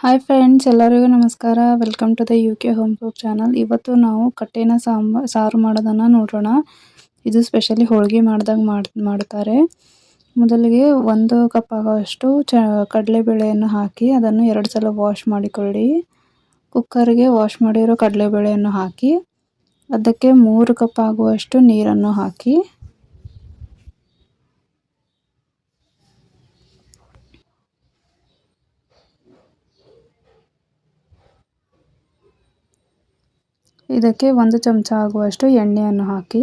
Hi friends, ಎಲ್ಲರಿಗೂ ನಮಸ್ಕಾರ. Welcome to the UK home cook channel. ಇವತ್ತು ನಾವು ಕಟ್ಟಿನ ಸಾರು ಮಾಡೋದನ್ನು ನೋಡೋಣ. ಇದು ಸ್ಪೆಷಲಿ ಹೋಳಿಗೆ ಮಾಡಿದಾಗ ಮಾಡ್ತಾರೆ. ಮೊದಲಿಗೆ 1 ಕಪ್ ಆಗುವಷ್ಟು ಕಡಲೆಬೇಳೆಯನ್ನು ಹಾಕಿ ಅದನ್ನು 2 ಸಲ ವಾಶ್ ಮಾಡಿಕೊಳ್ಳಿ. ಕುಕ್ಕರ್ಗೆ ವಾಶ್ ಮಾಡಿರೋ ಕಡಲೆಬೇಳೆಯನ್ನು ಹಾಕಿ ಅದಕ್ಕೆ 3 ಕಪ್ ಆಗುವಷ್ಟು ನೀರನ್ನು ಹಾಕಿ ಇದಕ್ಕೆ 1 ಚಮಚ ಆಗುವಷ್ಟು ಎಣ್ಣೆಯನ್ನು ಹಾಕಿ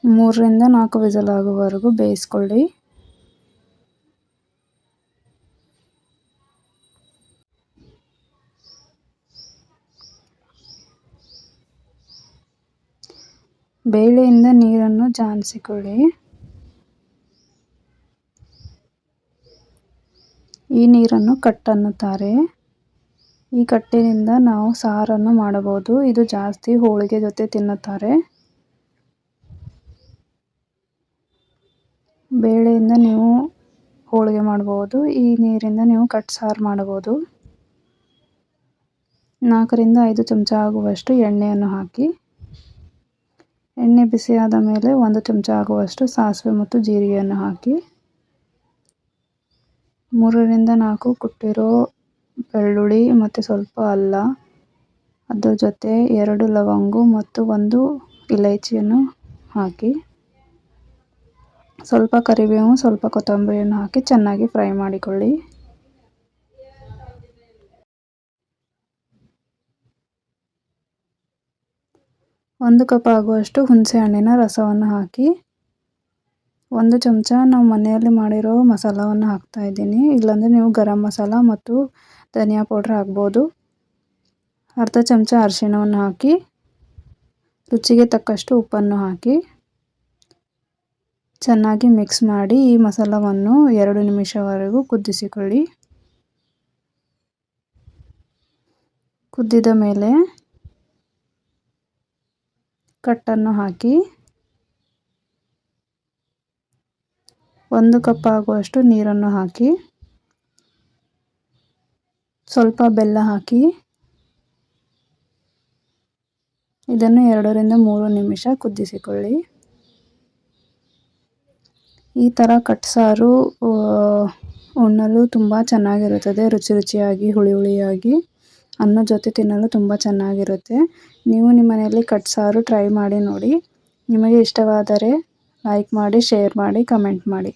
3 ರಿಂದ 4 ವಿಸಿಲ್ ಆಗುವವರೆಗೂ ಬೇಯಿಸಿಕೊಳ್ಳಿ. ಬೇಳೆಯಿಂದ ನೀರನ್ನು ಜಾನಿಸಿಕೊಳ್ಳಿ. ಈ ನೀರನ್ನು ಕಟ್ ಅನ್ನುತ್ತಾರೆ. ಈ ಕಟ್ಟಿನಿಂದ ನಾವು ಸಾರನ್ನು ಮಾಡಬಹುದು. ಇದು ಜಾಸ್ತಿ ಹೋಳಿಗೆ ಜೊತೆ ತಿನ್ನುತ್ತಾರೆ. ಬೇಳೆಯಿಂದ ನೀವು ಹೋಳಿಗೆ ಮಾಡಬಹುದು. ಈ ನೀರಿಂದ ನೀವು ಕಟ್ ಸಾರು ಮಾಡಬಹುದು. 4 ರಿಂದ 5 ಚಮಚ ಆಗುವಷ್ಟು ಎಣ್ಣೆಯನ್ನು ಹಾಕಿ ಎಣ್ಣೆ ಬಿಸಿಯಾದ ಮೇಲೆ 1 ಚಮಚ ಆಗುವಷ್ಟು ಸಾಸಿವೆ ಮತ್ತು ಜೀರಿಗೆಯನ್ನು ಹಾಕಿ 3 ರಿಂದ 4 ಕುಟ್ಟಿರೋ ಬೆಳ್ಳುಳ್ಳಿ ಮತ್ತು ಸ್ವಲ್ಪ ಅಲ್ಲ, ಅದರ ಜೊತೆ 2 ಲವಂಗ ಮತ್ತು 1 ಇಲೈಚಿಯನ್ನು ಹಾಕಿ ಸ್ವಲ್ಪ ಕರಿಬೇವು, ಸ್ವಲ್ಪ ಕೊತ್ತಂಬರಿಯನ್ನು ಹಾಕಿ ಚೆನ್ನಾಗಿ ಫ್ರೈ ಮಾಡಿಕೊಳ್ಳಿ. ಒಂದು ಕಪ್ ಆಗುವಷ್ಟು ಹುಣಸೆ ಹಣ್ಣಿನ ರಸವನ್ನು ಹಾಕಿ 1 ಚಮಚ ನಾವು ಮನೆಯಲ್ಲಿ ಮಾಡಿರೋ ಮಸಾಲವನ್ನು ಹಾಕ್ತಾ ಇದ್ದೀನಿ. ಇಲ್ಲಾಂದರೆ ನೀವು ಗರಂ ಮಸಾಲ ಮತ್ತು ಧನಿಯಾ ಪೌಡರ್ ಹಾಕ್ಬೋದು. ಅರ್ಧ ಚಮಚ ಅರಿಶಿಣವನ್ನು ಹಾಕಿ ರುಚಿಗೆ ತಕ್ಕಷ್ಟು ಉಪ್ಪನ್ನು ಹಾಕಿ ಚೆನ್ನಾಗಿ ಮಿಕ್ಸ್ ಮಾಡಿ ಈ ಮಸಾಲವನ್ನು 2 ನಿಮಿಷವರೆಗೂ ಕುದಿಸಿಕೊಳ್ಳಿ. ಕುದ್ದಿದ ಮೇಲೆ ಕಟ್ಟನ್ನು ಹಾಕಿ 1 ಕಪ್ ಆಗುವಷ್ಟು ನೀರನ್ನು ಹಾಕಿ ಸ್ವಲ್ಪ ಬೆಲ್ಲ ಹಾಕಿ ಇದನ್ನು 2 ರಿಂದ 3 ನಿಮಿಷ ಕುದಿಸಿಕೊಳ್ಳಿ. ಈ ಥರ ಕಟ್ ಸಾರು ಉಣ್ಣಲು ತುಂಬ ಚೆನ್ನಾಗಿರುತ್ತದೆ. ರುಚಿಯಾಗಿ ಹುಳಿಯಾಗಿ ಅನ್ನದ ಜೊತೆ ತಿನ್ನಲು ತುಂಬ ಚೆನ್ನಾಗಿರುತ್ತೆ. ನೀವು ನಿಮ್ಮ ಮನೆಯಲ್ಲಿ ಕಟ್ ಸಾರು ಟ್ರೈ ಮಾಡಿ ನೋಡಿ. ನಿಮಗೆ ಇಷ್ಟವಾದರೆ ಲೈಕ್ ಮಾಡಿ, ಶೇರ್ ಮಾಡಿ, ಕಮೆಂಟ್ ಮಾಡಿ.